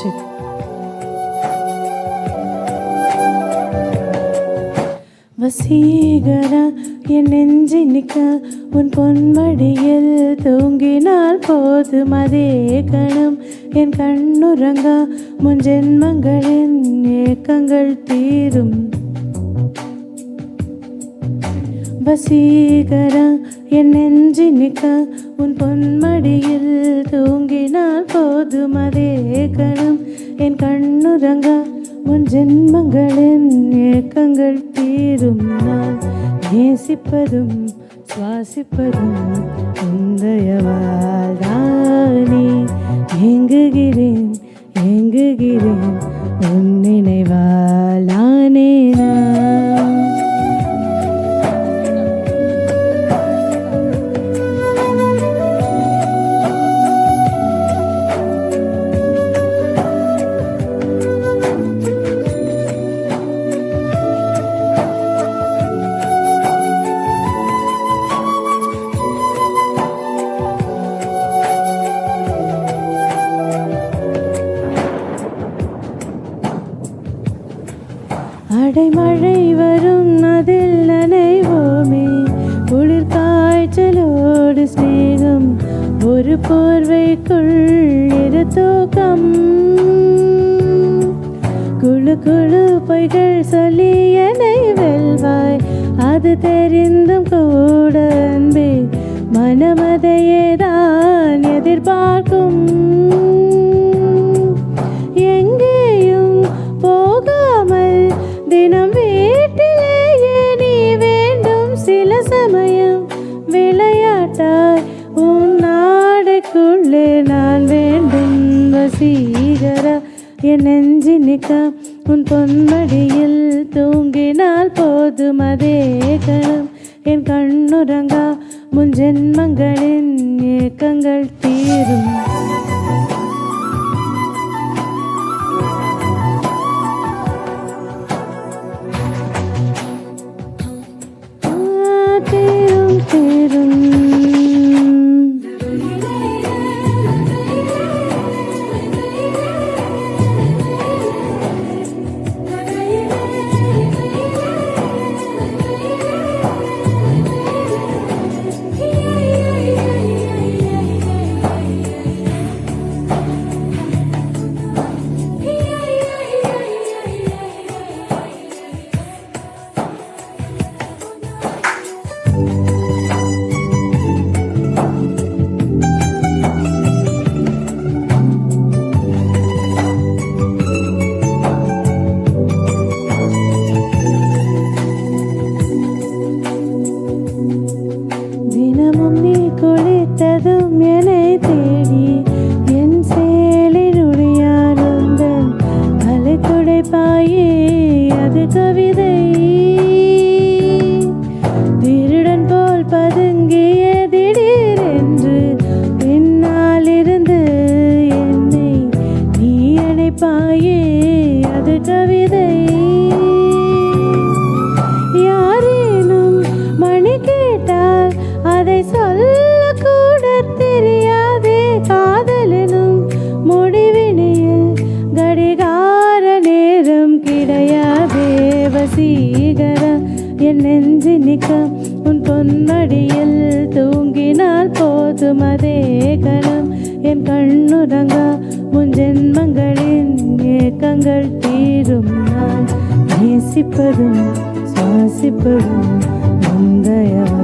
worship. Vaseegara என் நெஞ்சி நிற்க உன் பொன்மடியில் தூங்கினால் போதும் அதே கணம் என் கண்ணுறங்கா முன் ஜென்மங்களின் ஏக்கங்கள் தீரும். வசீகரா என் நெஞ்சி நிற்க உன் பொன்மடியில் தூங்கினால் போதும் அதே கணம் என் கண்ணுறங்கா முன் ஜென்மங்களின் ஏக்கங்கள் தீரும். நான் நேசிப்பதும் சுவாசிப்பதும் உந்தயவால் தானே. ஏங்குகிறேன் ஏங்குகிறேன் உன் நினைவால் நானே. அடைமழை வரும் அதில் நனைவோமே, குளிர் காய்ச்சலோடு ஸ்நேகம், ஒரு போர்வைக்குள் இரு தூக்கம். குழு குழு பொய்கள் சொல்லி என்னை வெல்வாய், அது தெரிந்தும் கூட அன்பே மனமதையே தான் எதிர்பார்க்கும். எங்கேயும் போகாமல் தினம் வீட்டிலேயே நீ வேண்டும். சில சமயம் விளையாட்டாய் உன் நாடைக்குள்ளே நான் வேண்டும். வசீகரா என் நெஞ்சி நிற்க உன் பொன்மடியில் தூங்கினால் போதும் அதே கணம் என் கண்ணுறங்கா முன் ஜென்மங்களின் ஏக்கங்கள் தீரும். தினமும் நீ குளித்ததும் என்னை தேடி என் சேலினுடையாருந்தன் அலை துடைப்பாயே அது கவிதை. திருடன் போல் பதுங்கிய திடீரென்று பின்னால் இருந்து என்னை நீ அணைப்பாயே அது கவிதை. யாரேனும் மணி கேட்டால் அதை சொல்ல கூட தெரியாதே. காதலனும் முடிவினில் கடிகார நேரம் கிடையாதே. வசீகரா என் நெஞ்சி நிற்க உன் பொன்மடியில் தூங்கினால் போதும் அதே கணம் என் கண்ணுறங்கா முன் ஜென்மங்களின் ஏக்கங்கள் தீரும். நான் நேசிப்பதும் சுவாசிப்பதும் உந்தயவா